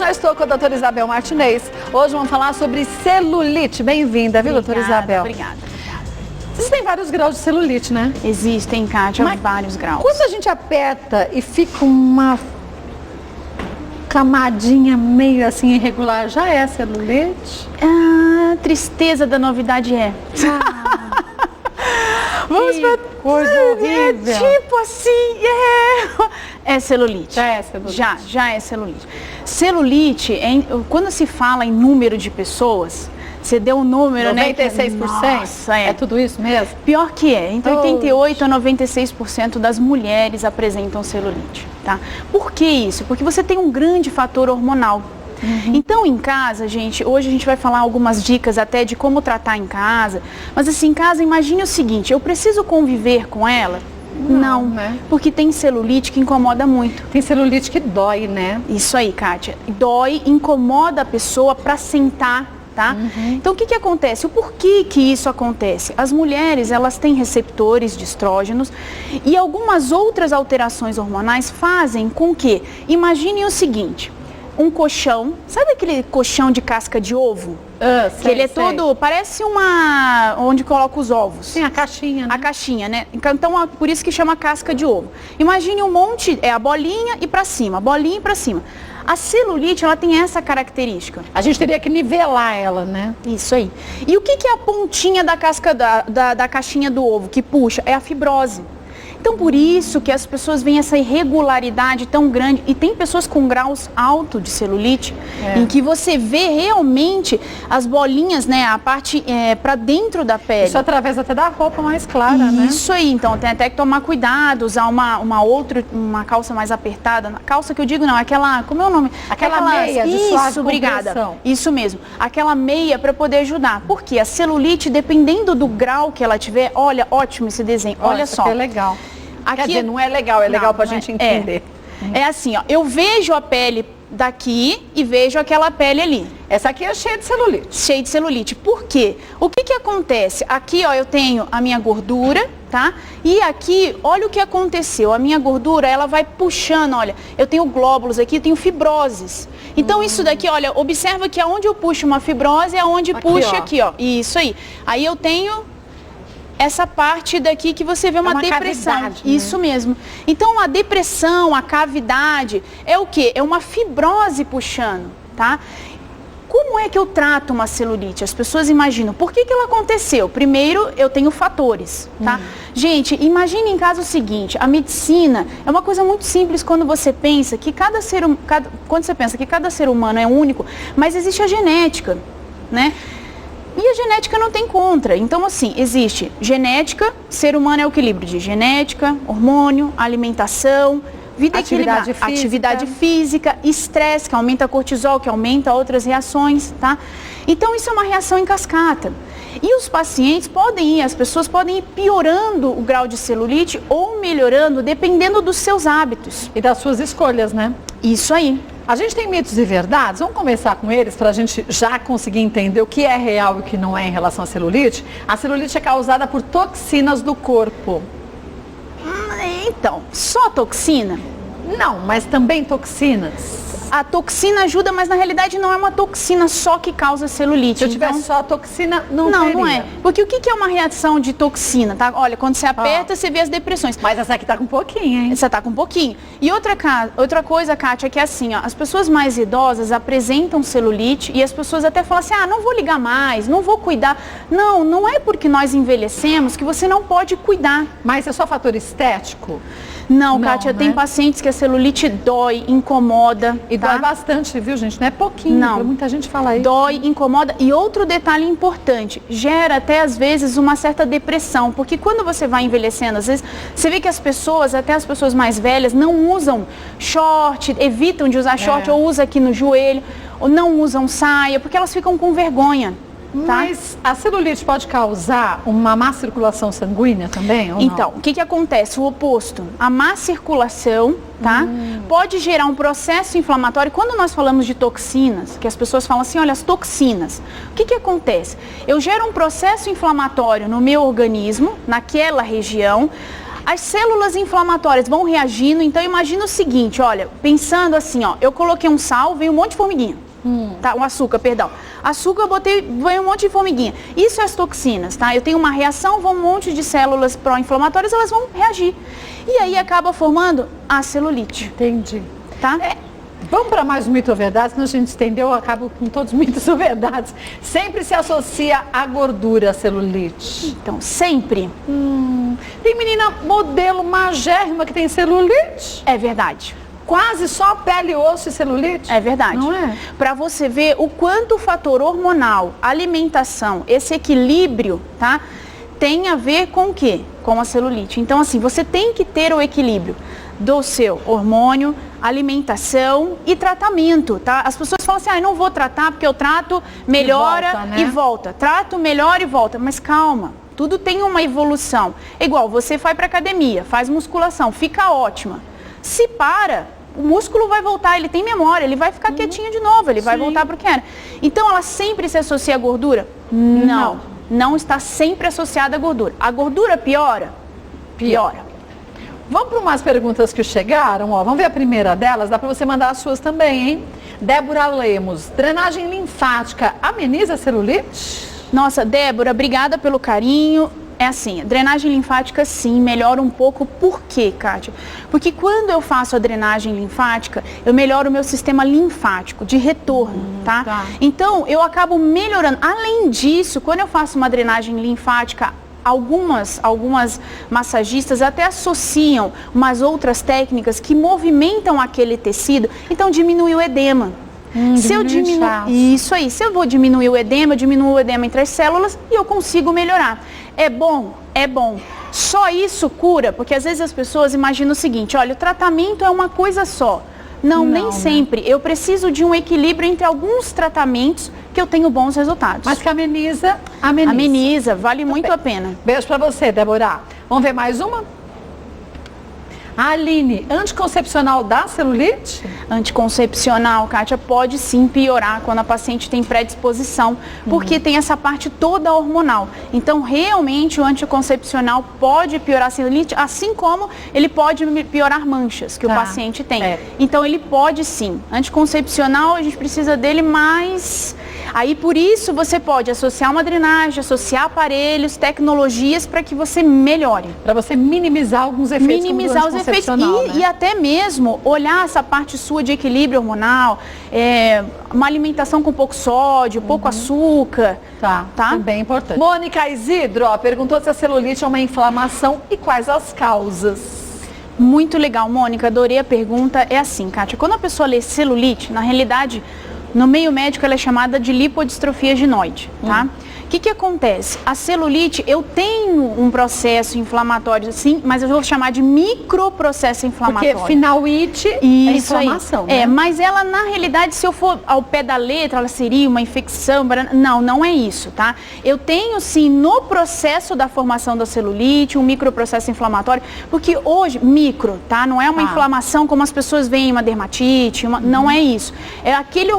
já estou com a doutora Isabel Martinez. Hoje vamos falar sobre celulite. Bem-vinda, viu, doutora Isabel? Obrigada. Existem vários graus de celulite, né? Existem, Kátia, vários graus. Quando a gente aperta e fica uma camadinha meio assim irregular, já é celulite? Ah, tristeza da novidade é. Vamos pra coisa horrível. Tipo assim, é celulite. Já é celulite. Já é celulite. Celulite, quando se fala em número de pessoas, você deu um número, 96%? né? Nossa, é tudo isso mesmo? Pior que é. Entre 88% a 96% das mulheres apresentam celulite, tá? Por que isso? Porque você tem um grande fator hormonal. Então, em casa, gente, hoje a gente vai falar algumas dicas até de como tratar em casa. Mas assim, em casa, imagine o seguinte, eu preciso conviver com ela? Não, né? Porque tem celulite que incomoda muito. Tem celulite que dói, né? Isso aí, Kátia. Dói, incomoda a pessoa para sentar, tá? Então, o que acontece? O porquê que isso acontece? As mulheres, elas têm receptores de estrógenos e algumas outras alterações hormonais fazem com que, imaginem o seguinte, um colchão, sabe aquele colchão de casca de ovo? Que ele é todo, parece onde coloca os ovos. Sim, a caixinha, né? A caixinha, né? Então, por isso que chama casca de ovo. Imagine um monte, a bolinha e pra cima, bolinha e pra cima. A celulite, ela tem essa característica. A gente teria que nivelar ela, né? Isso aí. E o que é a pontinha da casca da caixinha do ovo que puxa? É a fibrose. Então, por isso que as pessoas veem essa irregularidade tão grande. E tem pessoas com graus altos de celulite, em que você vê realmente as bolinhas, né, a parte para dentro da pele. Isso através até da roupa mais clara, né? Isso aí, então tem até que tomar cuidado, usar uma calça mais apertada. Calça que eu digo não, aquela, como é o nome? Aquela meia de suave obrigada. compressão. Isso mesmo, aquela meia para poder ajudar. Porque a celulite, dependendo do grau que ela tiver, olha, ótimo esse desenho, olha só. É legal. Aqui, quer dizer, não é legal, é legal pra gente entender. É assim, ó, eu vejo a pele daqui e vejo aquela pele ali. Essa aqui é cheia de celulite. Cheia de celulite. Por quê? O que acontece? Aqui, ó, eu tenho a minha gordura, tá? E aqui, olha o que aconteceu. A minha gordura, ela vai puxando, olha, eu tenho glóbulos aqui, eu tenho fibroses. Então, isso daqui, olha, observa que aonde eu puxo uma fibrose é aonde puxa aqui, ó. Isso aí. Aí eu tenho essa parte daqui que você vê uma depressão. Cavidade, né? Isso mesmo. Então, a depressão, a cavidade, é o quê? É uma fibrose puxando, tá? Como é que eu trato uma celulite? As pessoas imaginam, por que ela aconteceu? Primeiro, eu tenho fatores, tá? Gente, imagine em caso o seguinte, a medicina é uma coisa muito simples quando você pensa que quando você pensa que cada ser humano é único, mas existe a genética, né? E a genética não tem contra. Então, assim, existe genética, ser humano é o equilíbrio de genética, hormônio, alimentação, vida equilibrada, atividade física, estresse, que aumenta cortisol, que aumenta outras reações, tá? Então, isso é uma reação em cascata. E os pacientes as pessoas podem ir piorando o grau de celulite ou melhorando, dependendo dos seus hábitos. E das suas escolhas, né? Isso aí. A gente tem mitos e verdades, vamos começar com eles para a gente já conseguir entender o que é real e o que não é em relação à celulite. A celulite é causada por toxinas do corpo. Então, só toxina? Não, mas também toxinas. A toxina ajuda, mas na realidade não é uma toxina só que causa celulite. Se eu tivesse só a toxina, não teria. Não é. Porque o que é uma reação de toxina, tá? Olha, quando você aperta, você vê as depressões. Mas essa aqui tá com pouquinho, hein? Essa tá com pouquinho. E outra coisa, Kátia, é que assim, ó, as pessoas mais idosas apresentam celulite e as pessoas até falam assim, não vou ligar mais, não vou cuidar. Não, não é porque nós envelhecemos que você não pode cuidar. Mas é só fator estético? Não, Kátia, tem pacientes que a celulite dói, incomoda. E dói bastante, viu, gente? Não é pouquinho, não. Muita gente fala isso. Dói, incomoda. E outro detalhe importante, gera até às vezes uma certa depressão, porque quando você vai envelhecendo, às vezes, você vê que as pessoas, até as pessoas mais velhas, não usam short, evitam de usar short, ou usa aqui no joelho, ou não usam saia, porque elas ficam com vergonha. Tá? Mas a celulite pode causar uma má circulação sanguínea também? Ou então, o que acontece? O oposto. A má circulação, tá? Pode gerar um processo inflamatório. Quando nós falamos de toxinas, que as pessoas falam assim, olha, as toxinas. O que acontece? Eu gero um processo inflamatório no meu organismo, naquela região. As células inflamatórias vão reagindo, então imagina o seguinte, olha, pensando assim, ó, eu coloquei um sal, veio um monte de formiguinha. Tá, um açúcar, perdão. Açúcar eu botei, veio um monte de formiguinha. Isso é as toxinas, tá? Eu tenho uma reação, vão um monte de células pró-inflamatórias, elas vão reagir. E aí acaba formando a celulite. Entendi. Tá? Vamos para mais um mito ou verdade, senão a gente estendeu, eu acabo com todos os mitos ou verdades. Sempre se associa a gordura a celulite. Então, sempre. Tem menina modelo magérrima que tem celulite? É verdade. Quase só pele, osso e celulite? É verdade. Não é? Para você ver o quanto o fator hormonal, alimentação, esse equilíbrio, tá? Tem a ver com o quê? Com a celulite. Então, assim, você tem que ter o equilíbrio do seu hormônio, alimentação e tratamento, tá? As pessoas falam assim, não vou tratar porque eu trato, melhora volta, né? e volta. Trato, melhora e volta. Mas calma, tudo tem uma evolução. Igual, você vai para academia, faz musculação, fica ótima. Se para, o músculo vai voltar, ele tem memória, ele vai ficar quietinho de novo, ele vai voltar para o que era. Então, ela sempre se associa à gordura? Não. Não está sempre associada à gordura. A gordura piora? Piora. Vamos para umas perguntas que chegaram, ó. Vamos ver a primeira delas, dá para você mandar as suas também, hein? Débora Lemos, drenagem linfática ameniza a celulite? Nossa, Débora, obrigada pelo carinho. É assim, drenagem linfática sim, melhora um pouco. Por quê, Kátia? Porque quando eu faço a drenagem linfática, eu melhoro o meu sistema linfático de retorno, tá? Então, eu acabo melhorando. Além disso, quando eu faço uma drenagem linfática, algumas massagistas até associam umas outras técnicas que movimentam aquele tecido, então diminui o edema. Se eu isso aí, se eu vou diminuir o edema, eu diminuo o edema entre as células e eu consigo melhorar. É bom? É bom. Só isso cura? Porque às vezes as pessoas imaginam o seguinte, olha, o tratamento é uma coisa só. Não, nem sempre. Eu preciso de um equilíbrio entre alguns tratamentos que eu tenho bons resultados. Mas que ameniza. Ameniza, vale muito a pena. Beijo pra você, Débora. Vamos ver mais uma? A Aline, anticoncepcional dá celulite? Anticoncepcional, Kátia, pode sim piorar quando a paciente tem predisposição, porque tem essa parte toda hormonal. Então, realmente, o anticoncepcional pode piorar a celulite, assim como ele pode piorar manchas que o paciente tem. Então, ele pode sim. Anticoncepcional, a gente precisa dele, mas... Aí, por isso, você pode associar uma drenagem, associar aparelhos, tecnologias para que você melhore. Para você minimizar alguns efeitos. Minimizar os efeitos e até mesmo olhar essa parte sua de equilíbrio hormonal, uma alimentação com pouco sódio, pouco açúcar. Tá? Bem importante. Mônica Isidro, ó, perguntou se a celulite é uma inflamação e quais as causas. Muito legal, Mônica, adorei a pergunta. É assim, Kátia, quando a pessoa lê celulite, na realidade, no meio médico ela é chamada de lipodistrofia ginoide, tá? O que acontece? A celulite, eu tenho um processo inflamatório sim, mas eu vou chamar de microprocesso inflamatório. Porque final it é inflamação, né? Mas ela, na realidade, se eu for ao pé da letra, ela seria uma infecção. Não é isso, tá? Eu tenho sim, no processo da formação da celulite, um microprocesso inflamatório, porque hoje, micro, tá? Não é uma inflamação como as pessoas veem, uma dermatite, não é isso. É aquele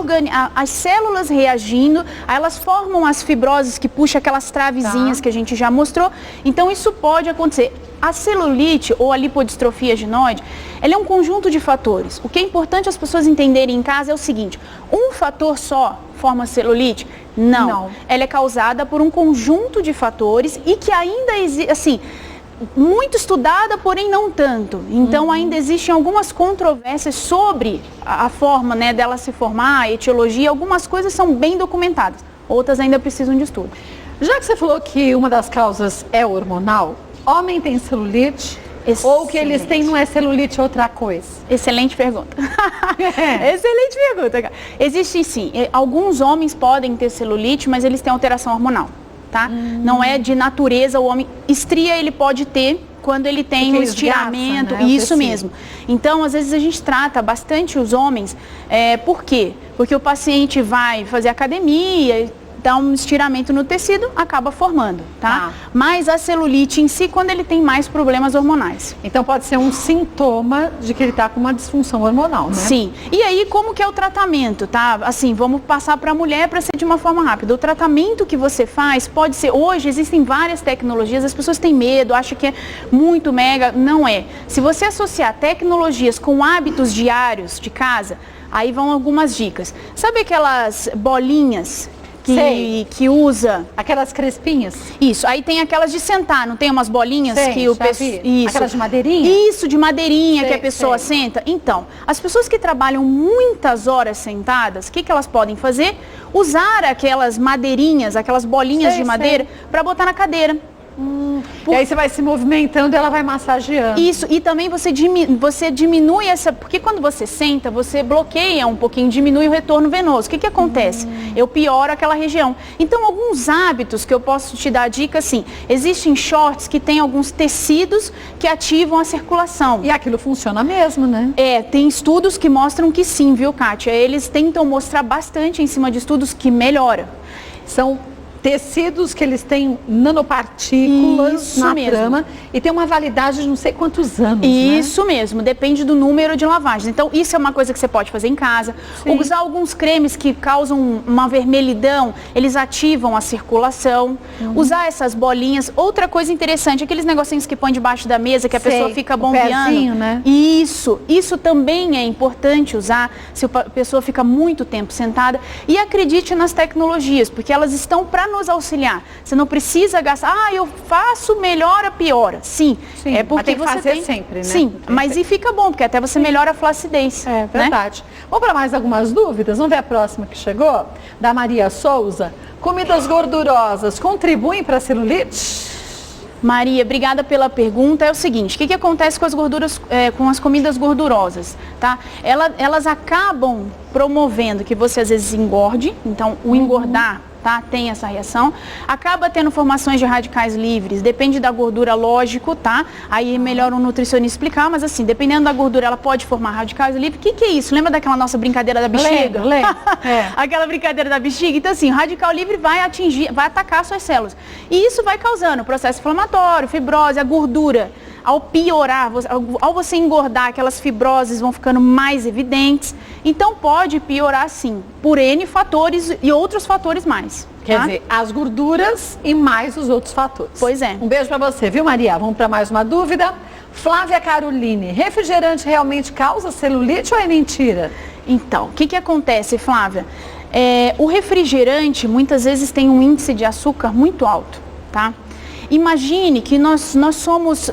as células reagindo, aí elas formam as fibroses que puxa aquelas travezinhas que a gente já mostrou. Então isso pode acontecer. A celulite ou a lipodistrofia ginoide, ela é um conjunto de fatores. O que é importante as pessoas entenderem em casa é o seguinte, um fator só forma celulite? Não. Ela é causada por um conjunto de fatores e que ainda existe, assim, muito estudada, porém não tanto. Então ainda existem algumas controvérsias sobre a forma, né, dela se formar, a etiologia. Algumas coisas são bem documentadas. Outras ainda precisam de estudo. Já que você falou que uma das causas é hormonal, homem tem celulite? Ou o que eles têm não é celulite, é outra coisa? Excelente pergunta. Excelente pergunta, cara. Existem sim. Alguns homens podem ter celulite, mas eles têm alteração hormonal, tá? Não é de natureza o homem. Estria ele pode ter quando ele tem um estiramento, né? Isso mesmo. Então, às vezes a gente trata bastante os homens, por quê? Porque o paciente vai fazer academia, dá um estiramento no tecido, acaba formando, tá? Mas a celulite em si, quando ele tem mais problemas hormonais. Então pode ser um sintoma de que ele está com uma disfunção hormonal, né? Sim. E aí, como que é o tratamento, tá? Assim, vamos passar para a mulher para ser de uma forma rápida. O tratamento que você faz pode ser... Hoje existem várias tecnologias, as pessoas têm medo, acham que é muito mega. Não é. Se você associar tecnologias com hábitos diários de casa, aí vão algumas dicas. Sabe aquelas bolinhas que usa? Aquelas crespinhas? Isso, aí tem aquelas de sentar, não tem umas bolinhas que o pessoal... Aquelas de madeirinha? Isso, de madeirinha que a pessoa senta. Então, as pessoas que trabalham muitas horas sentadas, o que elas podem fazer? Usar aquelas madeirinhas, aquelas bolinhas de madeira para botar na cadeira. E aí você vai se movimentando e ela vai massageando. Isso, e também você diminui essa... Porque quando você senta, você bloqueia um pouquinho, diminui o retorno venoso. O que acontece? Eu pioro aquela região. Então, alguns hábitos que eu posso te dar dica, assim, existem shorts que tem alguns tecidos que ativam a circulação. E aquilo funciona mesmo, né? Tem estudos que mostram que sim, viu, Kátia? Eles tentam mostrar bastante em cima de estudos que melhora. São tecidos que eles têm nanopartículas na trama e tem uma validade de não sei quantos anos, Isso mesmo, depende do número de lavagens. Então, isso é uma coisa que você pode fazer em casa. Usar alguns cremes que causam uma vermelhidão, eles ativam a circulação. Usar essas bolinhas. Outra coisa interessante, aqueles negocinhos que põe debaixo da mesa, que a pessoa fica bombeando. Pezinho, né? Isso também é importante usar se a pessoa fica muito tempo sentada. E acredite nas tecnologias, porque elas estão para nos auxiliar. Você não precisa gastar, eu faço, melhora, piora. Sim, é porque mas tem que fazer sempre, né? Sim, mas e fica bom, porque até você melhora a flacidez. É verdade. Né? Vamos para mais algumas dúvidas? Vamos ver a próxima que chegou? Da Maria Souza. Comidas gordurosas contribuem para a celulite? Maria, obrigada pela pergunta. É o seguinte, o que acontece com as gorduras, com as comidas gordurosas, tá? Elas acabam promovendo que você às vezes engorde, então o engordar, tá? Tem essa reação, acaba tendo formações de radicais livres, depende da gordura, lógico, tá? Aí é melhor um nutricionista explicar, mas assim, dependendo da gordura, ela pode formar radicais livres. O que é isso? Lembra daquela nossa brincadeira da bexiga? Lembro. Aquela brincadeira da bexiga? Então assim, o radical livre vai atacar suas células. E isso vai causando processo inflamatório, fibrose, a gordura. Ao piorar, ao você engordar, aquelas fibroses vão ficando mais evidentes. Então pode piorar sim, por N fatores e outros fatores mais. Quer dizer, as gorduras e mais os outros fatores. Pois é. Um beijo pra você, viu, Maria? Vamos para mais uma dúvida. Flávia Caroline, refrigerante realmente causa celulite ou é mentira? Então, o que acontece, Flávia? O refrigerante muitas vezes tem um índice de açúcar muito alto, tá? Imagine que nós somos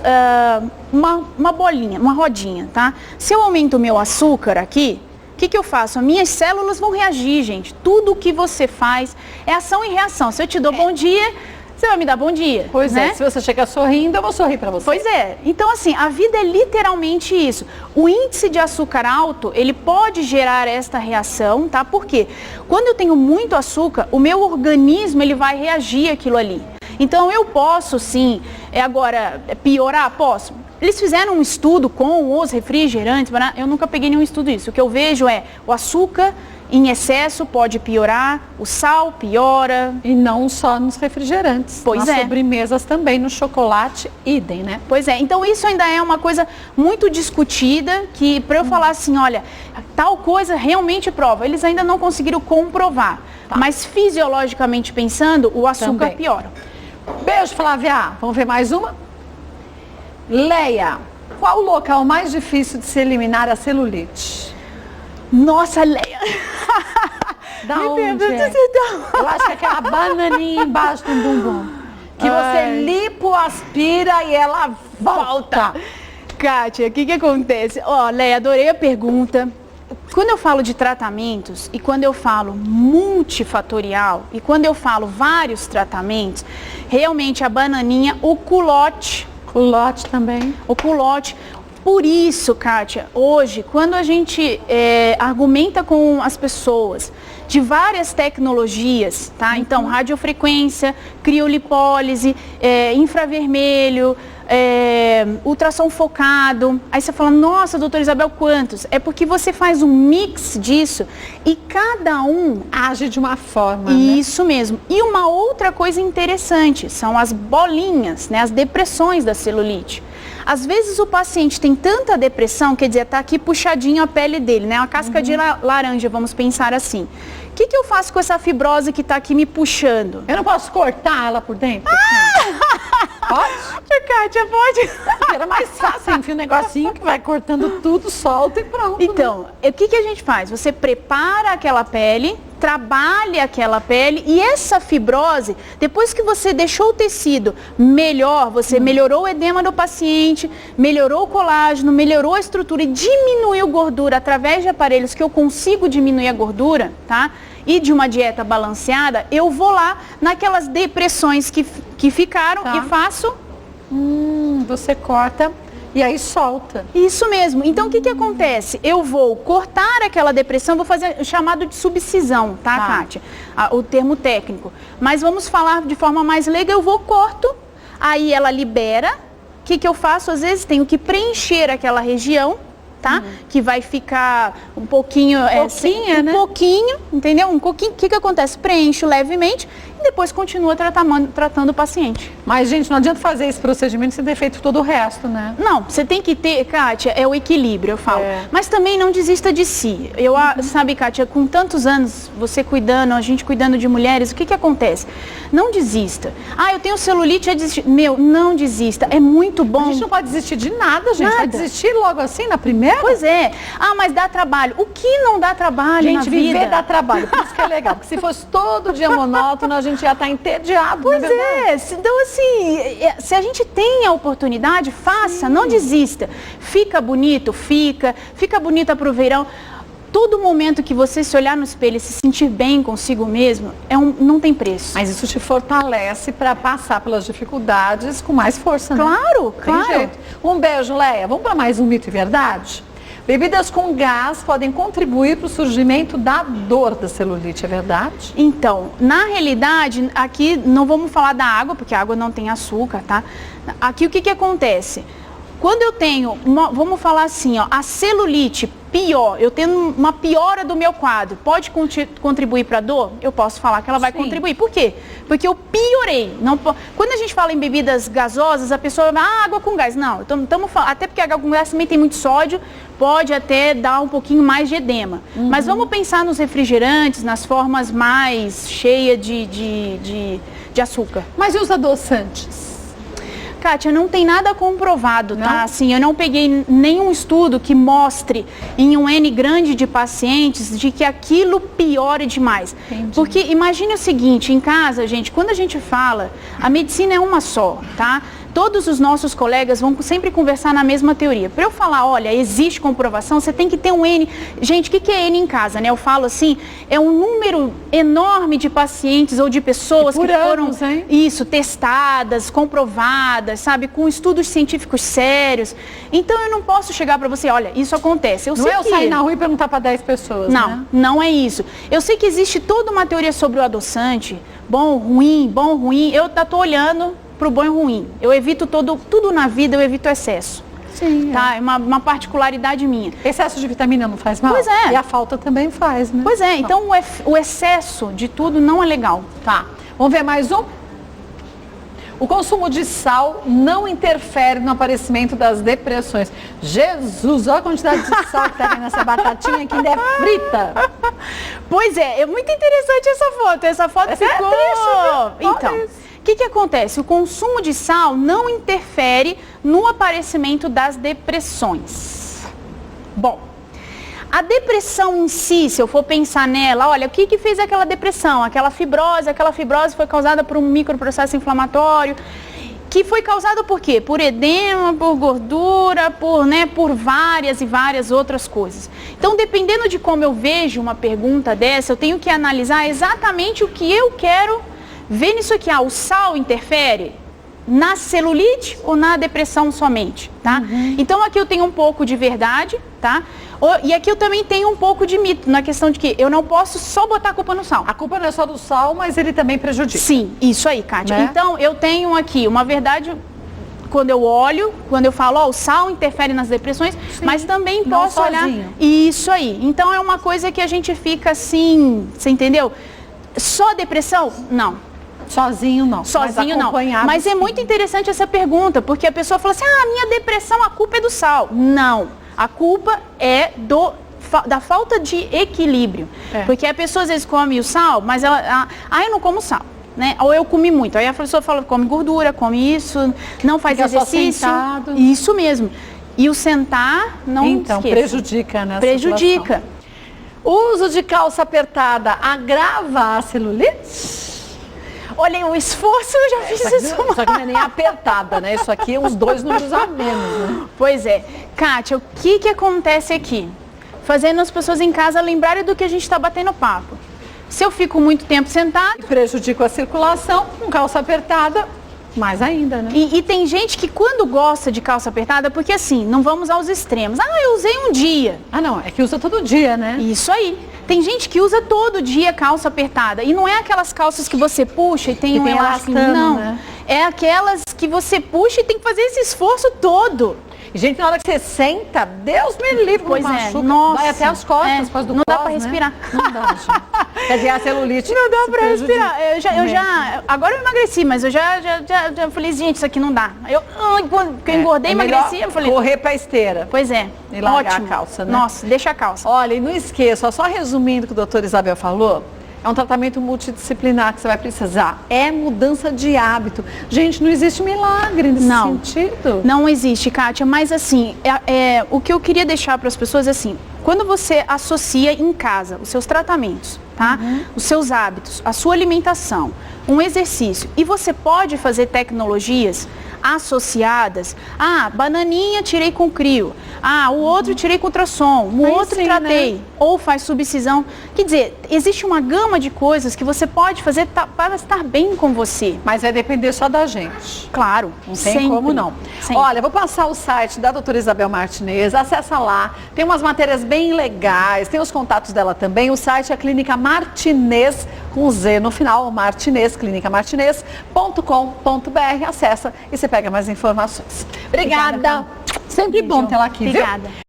uma bolinha, uma rodinha, tá? Se eu aumento o meu açúcar aqui, o que eu faço? As minhas células vão reagir, gente. Tudo que você faz é ação e reação. Se eu te dou bom dia, você vai me dar bom dia. Pois né? Se você chega sorrindo, eu vou sorrir pra você. Pois é. Então, assim, a vida é literalmente isso. O índice de açúcar alto, ele pode gerar esta reação, tá? Por quê? Quando eu tenho muito açúcar, o meu organismo, ele vai reagir àquilo ali. Então, eu posso, sim, agora, piorar? Posso. Eles fizeram um estudo com os refrigerantes, eu nunca peguei nenhum estudo disso. O que eu vejo é o açúcar em excesso pode piorar, o sal piora. E não só nos refrigerantes, pois nas sobremesas também, no chocolate, idem, né? Pois é, então isso ainda é uma coisa muito discutida, que para eu falar assim, olha, tal coisa realmente prova, eles ainda não conseguiram comprovar. Tá. Mas fisiologicamente pensando, o açúcar piora. Beijo, Flávia. Vamos ver mais uma? Leia, qual o local mais difícil de se eliminar a celulite? Nossa, Leia! Da onde? Eu acho que é aquela bananinha embaixo do bumbum. Que você lipoaspira e ela volta. Kátia, o que acontece? Leia, adorei a pergunta. Quando eu falo de tratamentos e quando eu falo multifatorial e quando eu falo vários tratamentos, realmente a bananinha, o culote. Culote também. O culote. Por isso, Kátia, hoje, quando a gente argumenta com as pessoas de várias tecnologias, tá? Então, radiofrequência, criolipólise, infravermelho, ultrassom focado. Aí você fala, nossa, doutora Isabel, quantos? É porque você faz um mix disso e cada um age de uma forma, Isso mesmo. E uma outra coisa interessante são as bolinhas, né, as depressões da celulite. Às vezes o paciente tem tanta depressão, quer dizer, está aqui puxadinho a pele dele, né? Uma casca de laranja, vamos pensar assim. O que eu faço com essa fibrose que está aqui me puxando? Eu não posso cortar ela por dentro? Pode? Kátia, pode? Era mais fácil, enfia um negocinho que vai cortando tudo, solta e pronto. Então, o que a gente faz? Você prepara aquela pele, trabalha aquela pele e essa fibrose, depois que você deixou o tecido melhor, você melhorou o edema do paciente, melhorou o colágeno, melhorou a estrutura e diminuiu gordura através de aparelhos que eu consigo diminuir a gordura, tá? E de uma dieta balanceada, eu vou lá naquelas depressões que ficaram e faço... Você corta e aí solta. Isso mesmo. Então, o que acontece? Eu vou cortar aquela depressão, vou fazer o chamado de subcisão, tá, Kátia? O termo técnico. Mas vamos falar de forma mais leiga, eu vou, corto, aí ela libera. O que eu faço? Às vezes tenho que preencher aquela região, tá? Que vai ficar um pouquinho... né? pouquinho, entendeu? Um pouquinho. O que acontece? Preencho levemente e depois continua tratando o paciente. Mas, gente, não adianta fazer esse procedimento sem ter feito todo o resto, né? Não, você tem que ter, Kátia, é o equilíbrio, eu falo. Mas também não desista de si. Sabe, Kátia, com tantos anos, você cuidando, a gente cuidando de mulheres, o que acontece? Não desista. Eu tenho celulite, já desisti. Meu, não desista. É muito bom. A gente não pode desistir de nada, gente. Vai desistir logo assim, na primeira? Pois é. Mas dá trabalho. O que não dá trabalho gente, na vida? Viver dá trabalho. Por isso que é legal. Porque se fosse todo dia monótono, a gente ia estar entediado. Pois é. Então, assim, se a gente tem a oportunidade, faça, não desista. Fica bonito? Fica bonita pro verão. Todo momento que você se olhar no espelho e se sentir bem consigo mesmo, não tem preço. Mas isso te fortalece para passar pelas dificuldades com mais força, né? Claro. Tem jeito. Um beijo, Leia. Vamos para mais um mito e verdade? Bebidas com gás podem contribuir para o surgimento da dor da celulite, é verdade? Então, na realidade, aqui não vamos falar da água, porque a água não tem açúcar, tá? Aqui o que acontece? Quando eu tenho, vamos falar assim, a celulite pior, eu tenho uma piora do meu quadro, pode contribuir para a dor? Eu posso falar que ela vai contribuir. Por quê? Porque eu piorei. Quando a gente fala em bebidas gasosas, a pessoa vai, água com gás. Não, estamos falando, até porque a água com gás também tem muito sódio, pode até dar um pouquinho mais de edema. Mas vamos pensar nos refrigerantes, nas formas mais cheias de açúcar. Mas e os adoçantes? Kátia, não tem nada comprovado, não? Tá? Assim, eu não peguei nenhum estudo que mostre em um N grande de pacientes de que aquilo piore demais. Entendi. Porque imagine o seguinte, em casa, gente, quando a gente fala, a medicina é uma só, tá? Todos os nossos colegas vão sempre conversar na mesma teoria. Para eu falar, olha, existe comprovação, você tem que ter um N. Gente, o que é N em casa, né? Eu falo assim, é um número enorme de pacientes ou de pessoas que foram testadas, comprovadas, sabe? Com estudos científicos sérios. Então, eu não posso chegar para você, olha, isso acontece. Não é eu sair na rua e perguntar para 10 pessoas, não, né? Não é isso. Eu sei que existe toda uma teoria sobre o adoçante, bom, ruim. Eu tô olhando pro bom e ruim. Eu evito tudo na vida, eu evito excesso. Sim. Tá? É uma particularidade minha. Excesso de vitamina não faz mal? Pois é. E a falta também faz, né? Pois é, então o excesso de tudo não é legal. Tá. Vamos ver mais um? O consumo de sal não interfere no aparecimento das depressões. Jesus, olha a quantidade de sal que tá aí nessa batatinha que ainda é frita. Pois é muito interessante essa foto. Essa foto ficou... triste, então, o que acontece? O consumo de sal não interfere no aparecimento das depressões. Bom, a depressão em si, se eu for pensar nela, olha, o que fez aquela depressão? Aquela fibrose foi causada por um microprocesso inflamatório, que foi causado por quê? Por edema, por gordura, por várias e várias outras coisas. Então, dependendo de como eu vejo uma pergunta dessa, eu tenho que analisar exatamente o que eu quero ver nisso aqui. O sal interfere na celulite ou na depressão somente, tá? Então, aqui eu tenho um pouco de verdade, tá? E aqui eu também tenho um pouco de mito, na questão de que eu não posso só botar a culpa no sal. A culpa não é só do sal, mas ele também prejudica. Sim, isso aí, Kátia. Né? Então, eu tenho aqui uma verdade quando eu olho, quando eu falo, ó, o sal interfere nas depressões, Sim, mas também não posso olhar... sozinho. Isso aí. Então é uma coisa que a gente fica assim, você entendeu? Só depressão? Não. Sozinho não. Sozinho mas não. acompanhado, Mas é sim. muito interessante essa pergunta, porque a pessoa fala assim, ah, minha depressão, a culpa é do sal. Não. A culpa é da falta de equilíbrio. É. Porque a pessoa às vezes come o sal, mas ela, eu não como sal. Né? Ou eu comi muito. Aí a pessoa fala, come gordura, come isso, não faz Fica só exercício. sentado. Isso mesmo. E o sentar, não Então, esqueça. prejudica, né? Prejudica. O uso de calça apertada agrava a celulite? Olha, o esforço, eu já fiz isso. Só que não é nem apertada, né? Isso aqui é uns 2 números a menos, né? Pois é. Kátia, o que acontece aqui? Fazendo as pessoas em casa lembrarem do que a gente está batendo papo. Se eu fico muito tempo sentado... Prejudica a circulação, com calça apertada, mais ainda, né? E tem gente que quando gosta de calça apertada, porque assim, não vamos aos extremos. Ah, eu usei um dia. Ah, não, é que usa todo dia, né? Isso aí. Tem gente que usa todo dia calça apertada. E não é aquelas calças que você puxa e tem Que um tem elástico. elastano, Não. né? É aquelas que você puxa e tem que fazer esse esforço todo. E, gente, na hora que você senta, Deus me livre, Pois machuca. é, nossa. Vai até as costas, por causa do não dá pós, pra né? respirar. Não dá, gente. Quer dizer, a celulite Não dá se pra prejudica. respirar. Agora eu emagreci, mas eu já falei, gente, isso aqui não dá. Quando eu engordei, emagreci, eu falei... correr pra esteira. Pois é. E largar Ótimo. a calça, né? Nossa, deixa a calça. Olha, e não esqueça, só resumindo o que a doutora Isabel falou, é um tratamento multidisciplinar que você vai precisar. É mudança de hábito. Gente, não existe milagre nesse sentido. Não existe, Kátia, mas assim, o que eu queria deixar para as pessoas é assim, quando você associa em casa os seus tratamentos, tá? Os seus hábitos, a sua alimentação, um exercício, e você pode fazer tecnologias associadas, bananinha tirei com crio, o outro tirei com ultrassom, o outro sim, tratei, né? ou faz subcisão. Quer dizer, existe uma gama de coisas que você pode fazer para estar bem com você. Mas vai depender só da gente. Claro, Não tem sempre. como não. Sempre. Olha, vou passar o site da doutora Isabel Martinez, acessa lá, tem umas matérias bem legais, tem os contatos dela também, o site é Clínica Martinez, com Z no final, Martinez, clinicamartinez.com.br, acessa e você pega mais informações. Obrigada. Obrigada. Sempre bom tê-la aqui, Obrigada. viu?